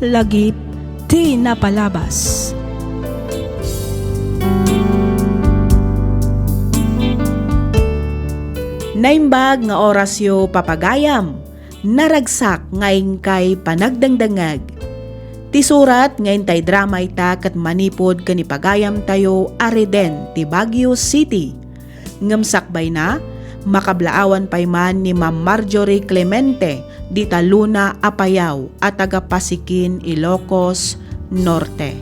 lagip ti napalabas. Naimbag nga orasyo papagayam, naragsak ngayon kay panagdangdangag. Ti surat ngayon tay drama ita kat manipod kanipagayam tayo ariden ti Baguio City. Ngamsakbay na, makablaawan pay man ni Ma'am Marjorie Clemente di Luna Apayao at taga Pasikin, Ilocos Norte.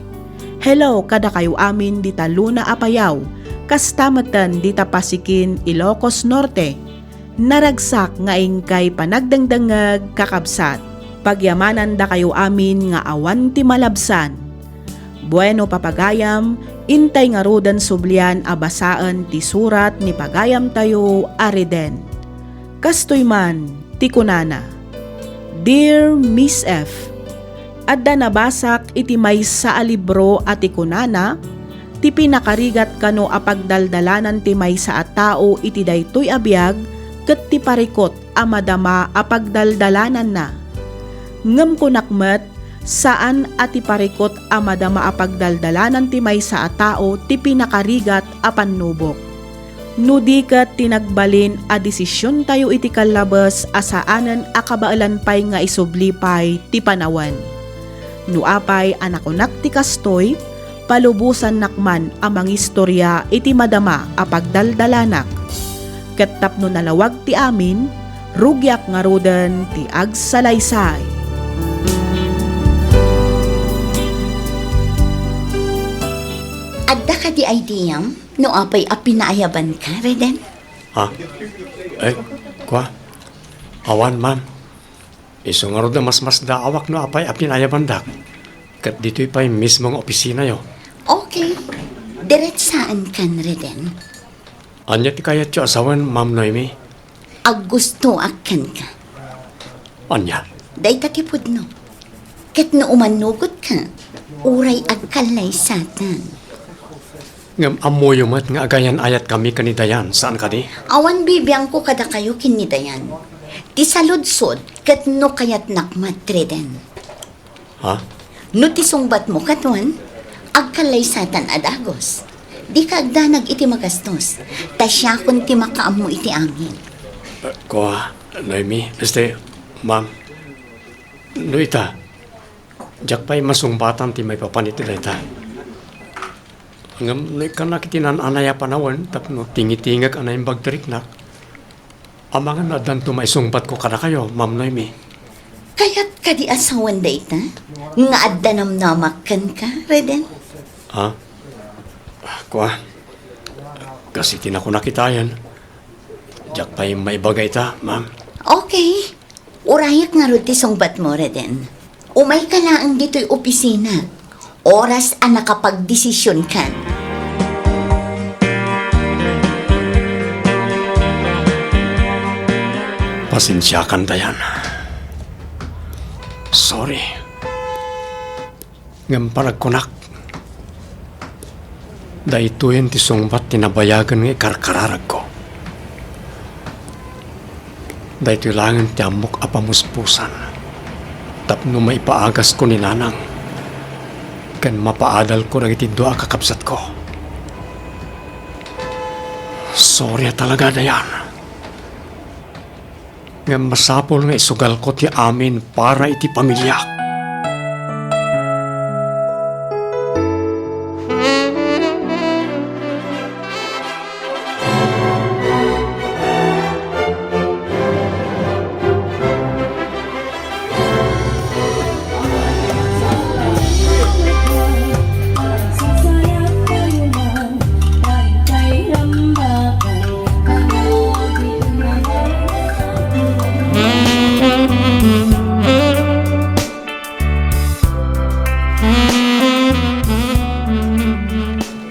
Hello kada kayo amin di Luna Apayao, kastamatan di Pasikin, Ilocos Norte. Naragsak nga ingkay panagdangdangag kakabsat. Pagyamanan da kayo amin nga awan ti malabsan. Bueno papagayam, intay nga rudan sublian abasaan ti surat ni pagayam tayo ariden. Kastoy man, ti kunana. Dear Miss F, adda nabasak iti maysa a libro at ti kunana, ti pinakarigat kano apagdaldalanan ti maysa a tao iti daytoy abiyag, ket ti parikot a madama a pagdaldalanan na. Ngem kunakmet saan ati parikot a madama a pagdaldalanan ti maysa a tao ti pinakarigat a pannubok. No di ket tinagbalin a desisyon tayo iti kalabas a saanen a kabaalan pay nga isublipay ti panawan. No apay anakunak ti kastoy, palubusan nakman a mangistorya iti madama a pagdaldalanak. Ket tapno nalawag ti amin, rugyak nga roden ti agsalaysay. Adda ka di ideyam, no apay a pinaayaban ka, Reden? Ha? Kwa? Awan man. Iso nga roda mas daawak no apay a pinayaban dak. Kat dito'y pa'y mismong opisina yo. Okay. Diretsaan kan, Reden? Anya ti kayat yo asawan, Ma'am Noemi? Agusto akan ka. Anya? Day takipod no. Ket no umanugot ka, uray agkalay satan. Ngam amoyo mat nga agayan ayat kami kanidayan. Saan ka di? Awan bibiyang ko kada kayo kinidayan. Ti saludsod, ket no kayat nakmat, Reden. Ha? No ti sungbat mo katwan, agkalay satan adagos. Di ka agdanag iti magastos, ta siya kun ti makaam mo iti amin. Kwa, Noemi, Ma'am, no ita, jak pa'y masungbatan ti may papaniti na ita. Ngam, no ikan nakitinan anaya panawan, tapno tingitingag anayang bagdariknak. Amangan na danto may sungbat ko kada kayo, Ma'am Noemi. Kaya't ka di asawan da ita? Nga adda namnamakan ka, Reden? Ha? Kwa, kasi tinako nakitayan. Jak pa'y maibagay ta, Ma'am. Okay. Urayak nga rin ti sungbat mo, Reden. Umay ka na ang dito'y opisina. Oras ang nakapagdesisyon ka. Pasensya kan dayan. Sorry. Ngam paragkunak. Daituin ti sungbat tinabayagan ng ikarkararag ko. Dahito langan ti amok apamuspusan. Tapno maipaagas ko ni nanang. Kan mapaadal ko na itindua kakapsat ko. Sorry talaga na yan. Nga masapol nga isugal ko ti amin para iti pamilya.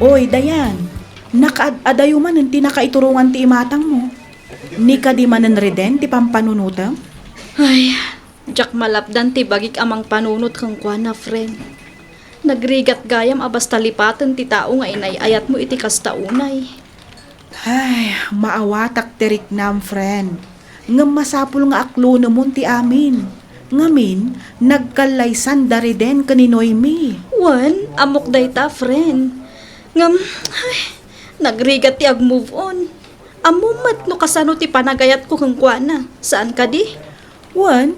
Oy, Dayan, nakaadayo man ang tinakaiturungan ti imatang mo. Ni ka di manan Reden ti pampanunutam? Ay, jak malapdan ti bagik amang panunot kang kuana, friend. Nagrigat gayam abas talipatan ti tao nga inayayat mo iti kastaunay. Ay, maawatak tirik nam, friend. Ngam masapul nga aklo namon ti amin. Ngamin, nagkalaysan dari den kani Noemi. Wan, amok dayta, friend. Ngam, ay, nagrigat ti ag-move on. Amumat no kasano ti panagayat ko kang kuana. Saan ka di? Wan,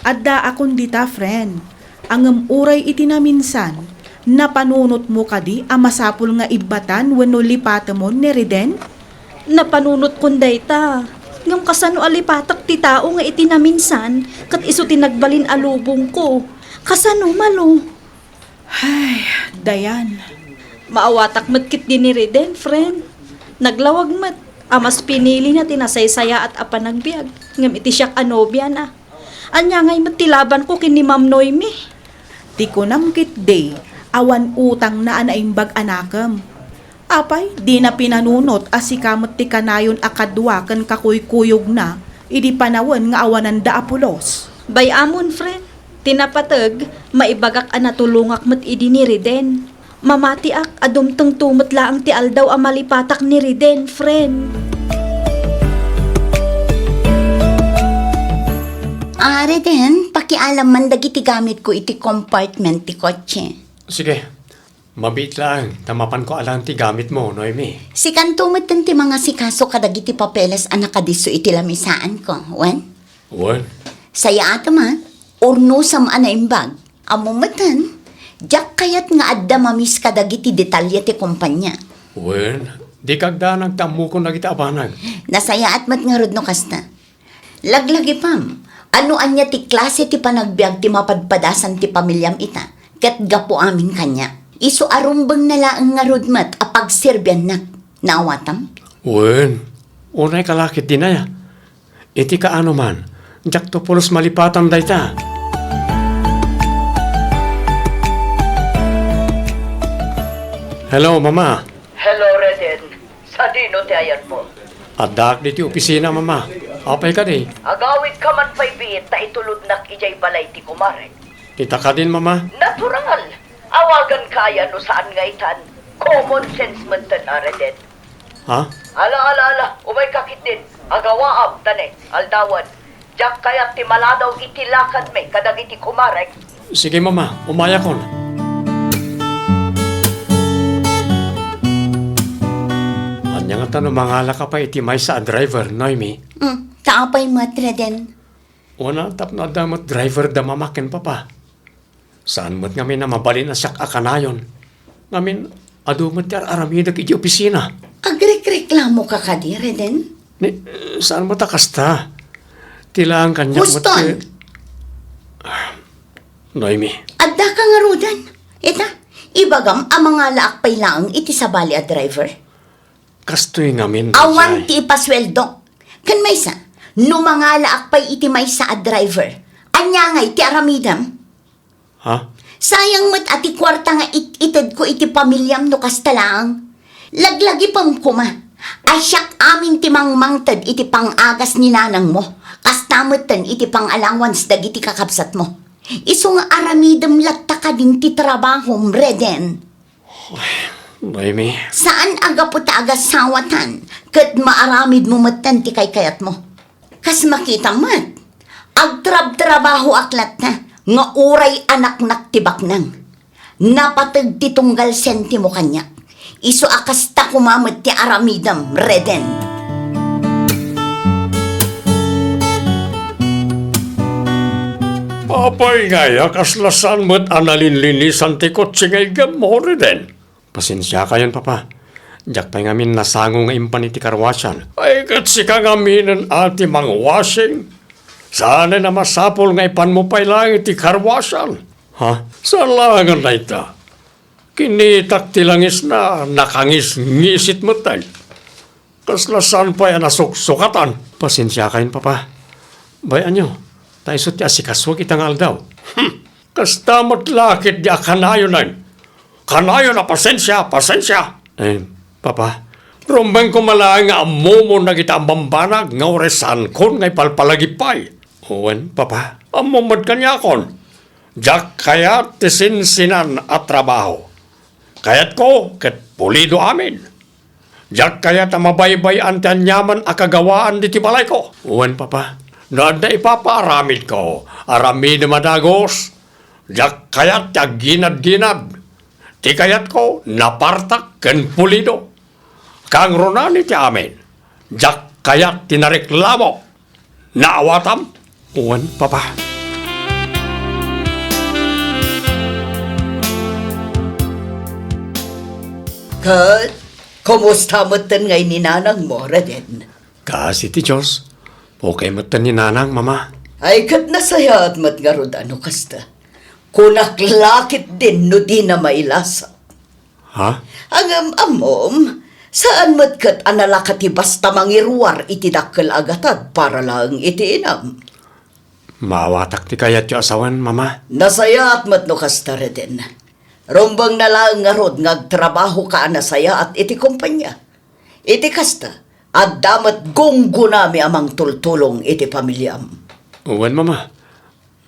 adda akong dita friend. Ang uray iti na minsan, napanunot mo kadi a masapul nga ibatan wenno lipatamon ni Reden? Napanunot kon dayta. Ngam kasano alipatak ti tao nga iti na minsan, kat iso tinagbalin alubong ko. Kasano malo? Ay, Dayan. Maawatak matkit din ni Reden, friend. Naglawag mat. Amas pinili na tinasaysaya at apanagbiag. Ngam iti siyak anobya na. Anya ngay matilaban ko kini Ma'am Noemi. Ti kunamkit day, awan utang na anaimbag anakam. Apay, di na pinanunot as sikamot ti kanayon akadwa kan kakuykuyog na, idi panawan nga awanan da apulos. Bayamon, friend. Tinapatag, maibagak anatulungak mat idi ni Reden. Mamatiak, adumteng tumot laang ti aldaw amalipatak ni Reden, friend. Reden, pakialam man dagiti gamit ko iti compartment ti kotse. Sige, mabit lang. Tamapan ko alang ti gamit mo, Noemi. Si kantumatan ti mga sikaso kadagiti papeles ang nakadiso iti lamisaan ko. Wen? Wan, Saya ata man, urno sa maanaimbag. Amumatan, jak kayat nga adda mamis kadagiti detalye ti kumpanya. wan, di kagda nagtamu ko na kita abanag. Nasaya at mat nga rod no kasta. Laglagi pam, ano anya ti klase ti panagbiag ti mapadpadasan ti pamilyam ita, ket gapo amin kanya. Iso arumbang nalaang nga rod mat apag serbyan nak. Naawatam? Wan, unay kalakit din na ya. Iti ka ano man, jak to pulos malipatan day ta. Hello, Mama. Hello, Reden. Sa dino ti ayan mo? Adak di ti opisina, Mama. Apay ka di. Agawid ka man pa'y biit ta itulod nak ijay balay ti kumarek. Kita ka din, Mama. Natural. Awagan kaya no saan nga itan. Common sense man tan, Reden. Ha? Ala, umay kakit din. Agawaam, tane, aldawan. Jak kaya ti maladaw itilakan me kadag iti kumarek. Sige, Mama. Umaya kon. Anya nga tanong mangala ka pa iti may sa driver, Noemi. Kaapay mat, Reden. Una, tap na damat driver da mamakin papa. Saan mo't ngamin na mabalin na siyak akanayon. Ngamin, adumat yar aramidag iti opisina. Agrek-reklamo ka kadi, Reden? Ni, saan mo takasta? Tila ang kanya Huston! Noemi, Adda ka nga rodan. Eta, ibagam ang mga laakpay laang iti sabali a driver. kastoy ngamin. Awan ti ipasweldo. Kan maysa, no mga laakpay iti maysa a driver. Anya ngay ti aramidam. Ha? Sayang mat ati kwarta nga ited ko iti pamilyam no kastalaang. Laglagi pam kuma. Asyak amin ti mangmangtad iti pangagas ni nanang mo. Kastamutan iti pang-allowance dagiti kakabsat mo. Iso nga aramidam latta ka din ti trabahom, Reden. Noemi, Saan aga po ta aga sawatan? Kat maaramid mo matan ti kayat mo. Kas makita mat. Agtrab-trabaho aklat na. Nga uray anak naktibak nang. Napatag ti tunggal senti mo kanya. Iso akas ta kumamot ti aramidam, Reden. Apay ngaya, kaslasan mo't analinlinisan ti kotse ngay gamore din. Pasensya kayon, Papa. Diyak pa'y ngamin nasango nga impan iti karwasan. Ay, katsi ka ngaminan ati mang washing. Sana na masapol nga ipan mo pa'y lang iti karwasan. Ha? Saan langan na ita? Kinitak ti langis na nakangis-ngisit mo tayo. Kaslasan pa'y nasuksukatan. Pasensya kayon, Papa. Bayan nyo. Tayo ti asikaswag itang aldaw. Kastamot lakit di akanayo na. Kanayo na pasensya. Eh, Papa, rumbang ko malaang nga amumo na kita ang bambanag nga oresan kon ngay palpalagipay. Owen, Papa, amumad kanya kon. Diyak kaya tisinsinan at trabaho. Kayat ko, ket pulido amin. Diyak kaya tamabaybay ang tanyaman akagawaan di balay ko. Owen, Papa, na ipapaaramid ko, aramid na madagos, jak kayat jak ginad-ginad, ti kayat ko napartak ken pulido, kang runani ti amin, jak kayat tinareklamo, naawatam, uwan papa. Kat, kumusta mo ngay ni nanang mo, Reden? Kasi ti Diyos, okay mo ni nanang, mama. Ay, kat nasaya at mat nga rod ano kasta. Kunak lakit din no di na mailasa. Ha? Ang amom, saan mat kat analakati basta mangiruar iti dakkel agatad para lang iti inam. Maawatak ti kayat yung asawan, mama. Nasaya at mat no kasta, Reden. Rumbang na lang nga rod ngagtrabaho ka nasaya at iti kumpanya. Iti kasta, at damat gungunami amang tultulong iti pamilyam. Uwan, mama.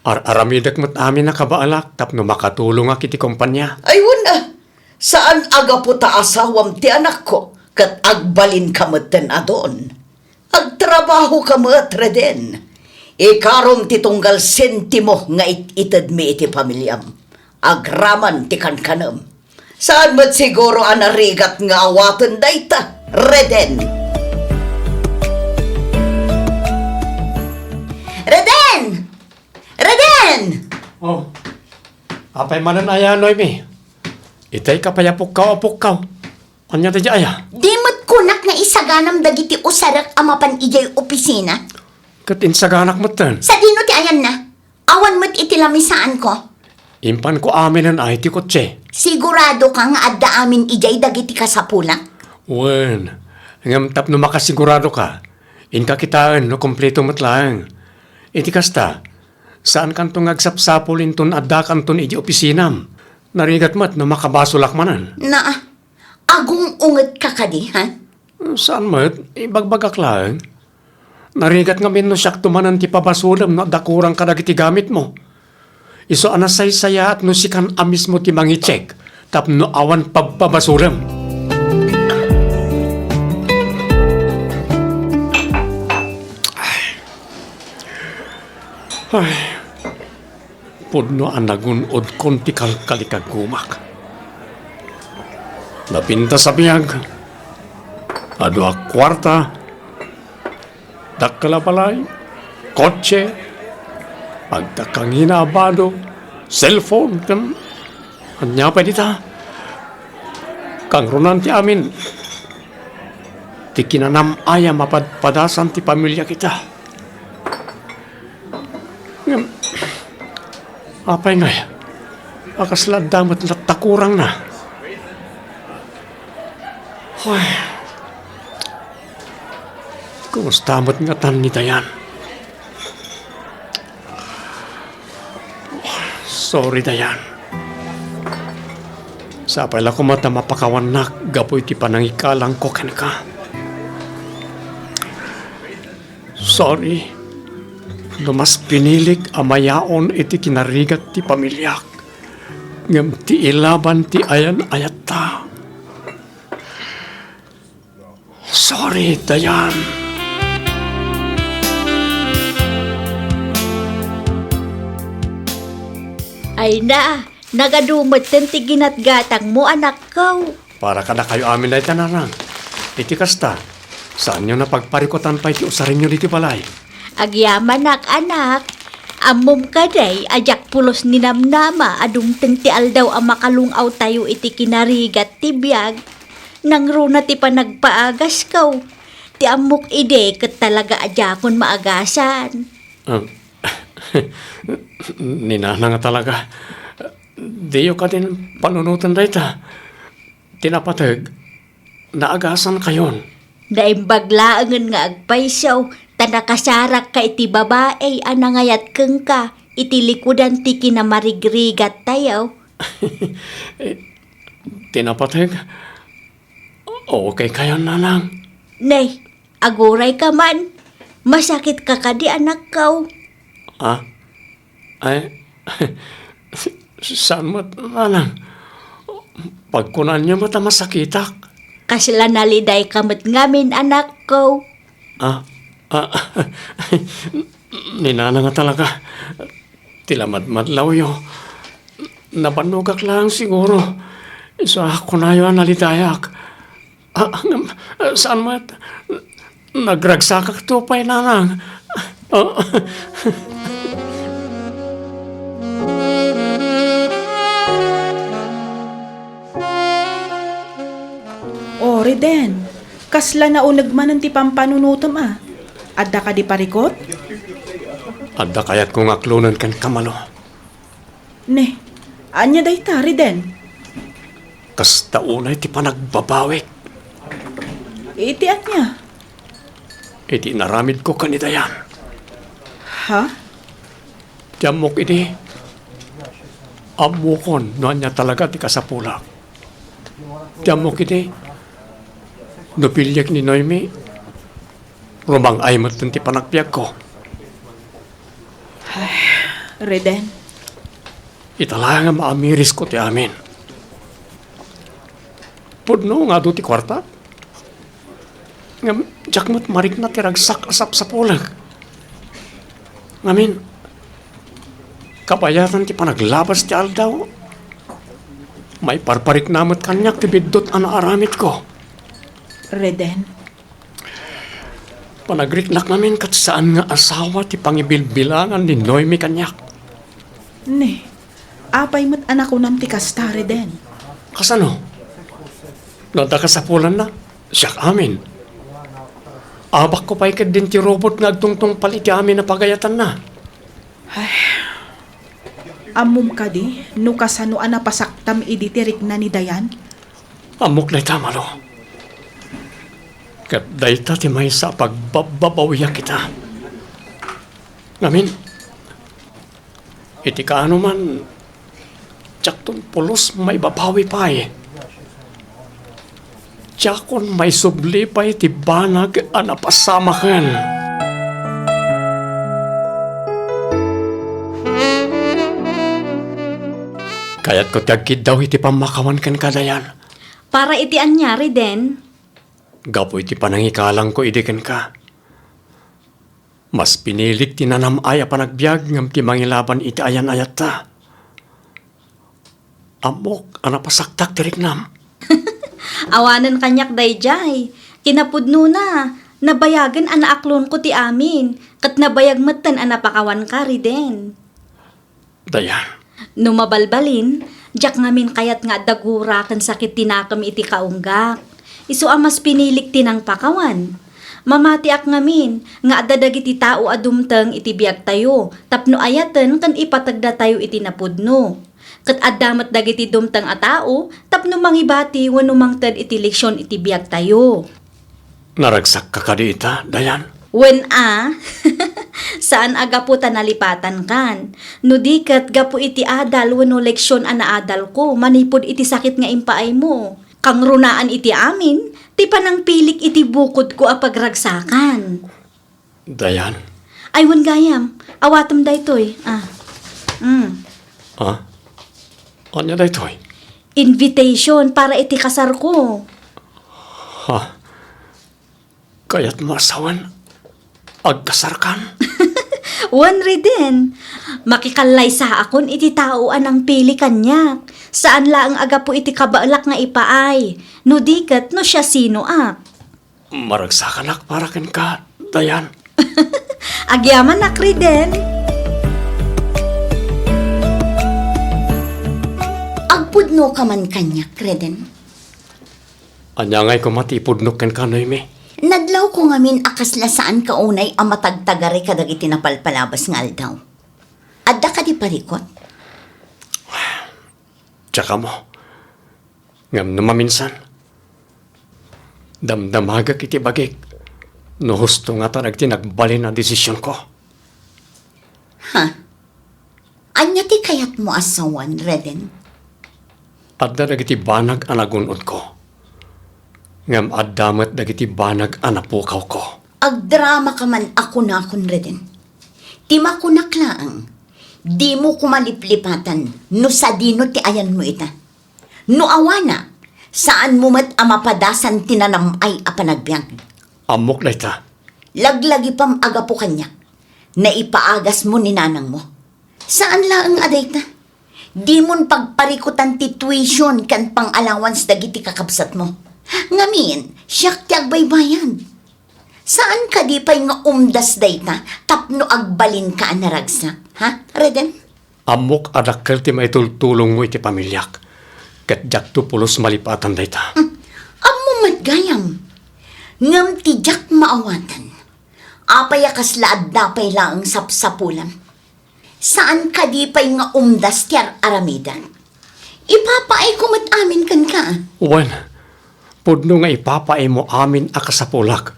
Aramidak mo't amin na kabaalak, tapno makatulong ak iti kumpanya. Ay, wala. Saan aga po ta asawam ti anak ko, kat agbalin ka maten adon. Agtrabaho ka mat, Reden. Ikarom ti tunggal sentimo nga itid mi iti pamilyam. Agraman ti kankanam. Saan mat siguro anarigat nga awaten dayta, Reden? Reden! Reden! Oh, apay manan aya, Noemi. Itay kapayapok ka. Anya tayo aya? Di mat kunak nga isaganam dagiti usarak amapan ijay opisina. Katinsaganak mo tan. Sa dino ti ayan na. Awan mat itilamisaan ko. Impan ko amin ang ay ti kotse. Sigurado ka nga adda amin ijay dagiti kasapulak. Wen, ngam tapno makasigurado ka. Inka kitaan no kompleto matlang. Iti kasta, saan kanto ngagsapsapulin ton adda kanton iti opisinam. Narigat mat no makabasulak manan. Na, agung unget ka kadi, ha? Saan mat, ibagbagak lang. Narigat nga no siyak tumanan ti pabasulam no dakurang kadagiti gamit mo. Iso anasay saya at no sikan amis mo ti mangicheck tapno awan pababasulam. Ay, pudno anagunod konti kalikagumak. Napinta sa biyag. Adwa kwarta. Dakkalapalay. Kotse. Pagdakang hinabado. Cellphone. Anya pa dita. Kang runan ti amin. Ti kinanam aya mapadpadasan ti pamilya kita. Apay nga, akasla damat na takurang na. Hoy, kumusta mo't nga tan ni Dayan? Sorry, Dayan. Sapay lang ko mata mapakawanak, gapoy ti panangikalang ko ken ka. Sorry. No mas pinilik amayaon iti kinarigat ti pamilyak. Ngam ti ilaban ti ayan ayat ta. Sorry, Dayan. Ay na, nagadumot ti ginatgatang mo anak ko. Para kada kayo amin na itanarang. Iti kasta, saan nyo napagparikotan pa iti usarin nyo diti balay? Agyaman anak, amom kaday, ajak pulos ni namnama, adumteng ti aldaw ang makalungaw tayo iti kinarigat ti biyag. Nang runa ti panagpaagas kaw, ti amok ide kat talaga ajakon maagasan. Ninana nga talaga. Diyo ka din panunutan rayta. Tinapatag, naagasan kayon. Naimbaglaangan nga agpaysaw, tanakasarak ka iti babae, anangayat keng ka, iti likudan ti kinamarigrigat tayo. Tinapatag, okay kayo nanang. Nay, aguray ka man. Masakit ka kadi anak kaw. Ah? Ay, saan mo nanang? Pagkunan niyo mata masakitak. Kasla naliday kamot ngamin anak ko. Ah, Ninana nga talaga. Tilamad-madlaw yo. Napanugak lang siguro. Isa ako na yun nalitayak. Saan mat? Nagragsakak to pa'y nanang. O, Reden, kasla na unagmanan ti pampanunutom Adda ka di parikot? Adda kayat kong aklunan kan kamalo. Ne, anya day ta, Reden. Kas taunay ti panagbabawik. Itiat niya. Iti naramid ko kanidayan. Ha? Tiyamok ini. Amukon no anya talaga ti kasapulak. Tiyamok ini. Nupilyak ni Noemi. Rumang ay matun ti panagpiag ko. Reden, Itala nga maamiris ko ti amin. Pudno nga do ti kwarta. Nga jakmat marik na ti ragsak asap sa pulag. Ngamin, kabayatan ti panaglabas ti aldaw. May parparik namat kanyak ti bidot ana aramit ko. Reden, Panagriknak namin kat saan nga asawa ti pangibilbilangan ni Noemi kanyak. ne, apay mo't anak ko nam ti kasta, Reden. Kasano? Nada ka sa pulan na, siyak amin. Abak ko pa'y din ti robot nga agtungtong palit ti amin na pagayatan na. Amum ka di, no kasano anapasaktam iditirik na ni Dayan? Amok na itamalo. Kat dayta ti may sa pagbababawiya kita. Ngamin, iti kaano man, tsaktong pulos may babawi pa eh. Tsakon may subli pa iti banag anapasamakan. Kaya't ko tagkid daw iti pamakawan kan kadayan. Para iti anyari den. Gapo iti panangikalang ko idikan ka. Mas pinilik tinanam ay panagbiag ngam ti mangilaban iti ayan ayat ta. Amok anapasaktak tiriknam. Awanan kanyak dayjay. Kinapudno na. Nabayagan anaaklon ko ti amin. Kat nabayag matan anapakawan ka Reden. Dayan, No mabalbalin, jak ngamin kayat nga dagura kan sakit tinakam iti kaunggak. Isu amas pinilik tinang pakawan. Mamati ak ngamin, nga adadag iti tao adumteng iti biag tayo, tapno ayaten kan ipatagda tayo iti napudno. Kat adamat dagiti dumteng a tao, tapno mangibati wano mangted iti leksyon iti biag tayo. naragsak ka kadi ita, Dayan. When saan aga po tanalipatan kan? No dikat gapo iti adal wano leksyon ana adal ko, manipod iti sakit nga impaay mo. Kang runaan iti amin, ti panang pilik iti bukod ko a pagragsakan. Dayan, Ay wan gayam, awatam daytoy. ha? Anya da ito'y? Invitation para iti kasar ko. Ha? Kaya't masawan, agkasarkan. Wan Reden, makikalay sa akon iti tao anang pili kanyak. Saan laang aga po iti kabaalak nga ipaay. No dikat no siya sino ak. Maragsakan ak para ken ka, Dayan. Agyaman nak Reden. Agpudno ka man kanyak, Reden. Anya ngay ko matipudnok ken ka, Noemi. Nadlaw ko ngamin akasla saan ka unay ang matagtagari kadag iti napalpalabas nga aldaw. Adda ka di parikot? Tsaka mo, ngam na maminsan, damdamagak iti bagik, no husto nga ta nagtinagbalin na desisyon ko. Ha? Anya ti kayat mo asawan, Reden? Adda dagiti banag anagunod ko. Ngam addamat dagiti banag anapukaw ko. Agdrama ka man ako na akon, Reden. Tima ko naklaang. Di mo kumaliplipatan no sa dino ti ayan mo ita. No awana, saan mo mat amapadasan tinanam ay apanagbiang. Amok na ita. Laglagi pam aga po kanya. na ipaagas mo ni nanang mo. Saan lang aday ta? Di mon pagparikutan ti tuition kan pang allowance dagiti kakabsat mo. Ngamin, siyak ti agbaybayan. Saan ka di pa'y nga umdas day ta, tapno agbalin ka anaragsak? Ha, Reden? Amok adakkel ti maitultulong mo iti pamilyak. Ket jak tu pulos malipatan dayta. Amo matgayam. Ngam ti jak maawatan. Apay kaslaad dapay laang sapsapulam. Saan ka di pa'y nga umdas ti aramidan? Ipapaay kumat amin kan ka. Wen, pudno nga ipapaay mo amin akasapulak.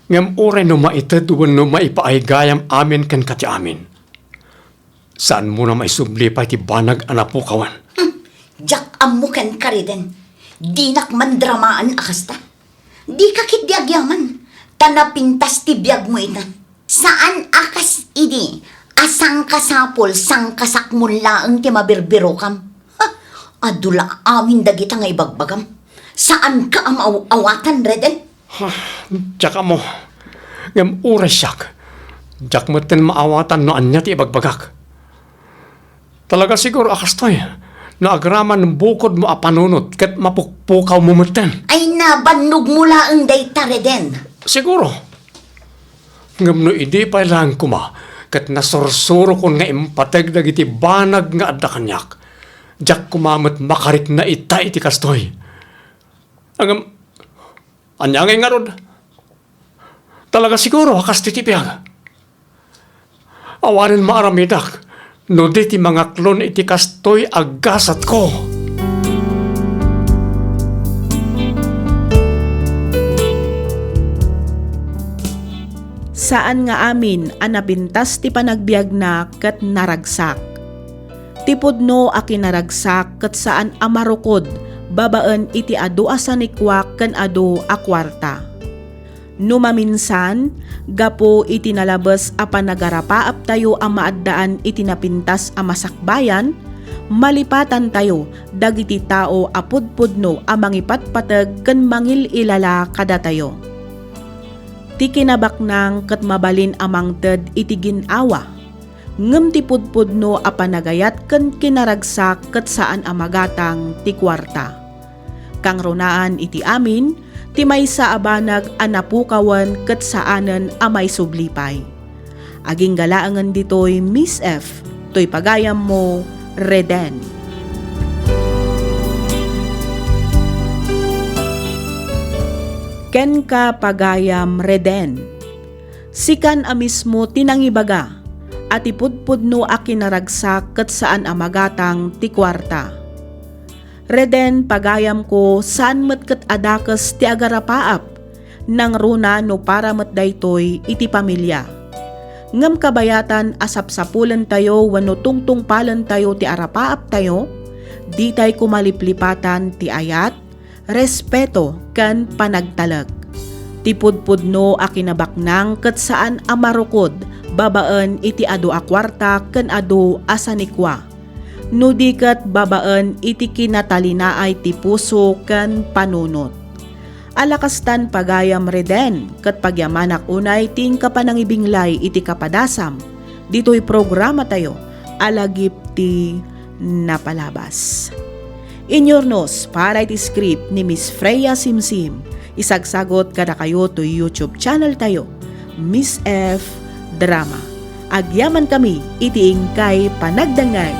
Ngam oray no maited wenno maipaay gayam amin kan kati amin. Saan mo na maisublipay ti banag anapukawan? Jak amukan ka rin. Di nakmandramaan akasta. Di kakit di agyaman. Tanapintas ti biyag mo ita. Saan akas idi? Asang kasapol, sang kasakmon laang ti mabirbiro kam. Ha, adula amin dagita nga ibagbagam. Saan ka awatan, Reden? Tsaka mo, ngam oray siyak. Jak mo tin maawatan no anya ti ibagbagak. Talaga siguro akastoy, na agraman ng bukod mo apanunot ket mapukpukaw mo meten. Ay nabannog mo laang dayta, Reden. Siguro. Ngam no idi pa lang kuma, ket nasursuro ko nga impateg dagiti banag nga adda kanyak. Jak kumamat makarit na ita iti kastoy. Angam, anyangay nga rod. Talaga siguro, hakas titipiyag. Awanin maaramidak, no di ti mga klon iti kastoy agasat ko. Saan nga amin anabintas ti panagbiag na ket naragsak. Tipudno a kinaragsak ket saan amarukod babaan iti adu asanikwak ken adu a kwarta. Numaminsan, gapo iti nalabas a panagarapaap tayo a maaddaan iti napintas a masakbayan, malipatan tayo dagiti tao a pudpudno a mangipatpateg ken mangililala kada tayo. Ti kinabaknang ket mabalin amang ted iti ginawa, ngem ti pudpudno a panagayat ken kinaragsak ket saan a magatang ti kwarta. Kang runaan iti amin, ti maysa a banag a napukawan ket saanen a may sublipay. Aging galaangan ditoy Miss F, toy pagayam mo, Reden. Ken ka pagayam, Reden. Sikan a mismo tinangibaga, at ipudpudno a kinaragsak ket saan a magatang ti kwarta. Reden, pagayam ko saan met ket adakes ti agarapaap, nang runa no para met daytoy iti pamilya. Ngem kabayatan asapsapulan tayo wenno tungtungpalan tayo ti arapaap tayo, di tay kumaliplipatan ti ayat, respeto ken panagtalag. Ti pudpudno a kinabaknang ket saan a marukod babaan iti adu a kwarta ken adu a sanikwa. No di ket babaan iti kinatalinaay ti puso ken panunot. Alakastan pagayam, Reden, ket pagyamanak unay ting kapanangibinglay iti kapadasam. Dito'y programa tayo, alagip ti napalabas. Inyornos para iti script ni Miss Freya Simsim. Isagsagot kada kayo to YouTube channel tayo, Miss F Drama. Agyaman kami iti ingkay panagdangag.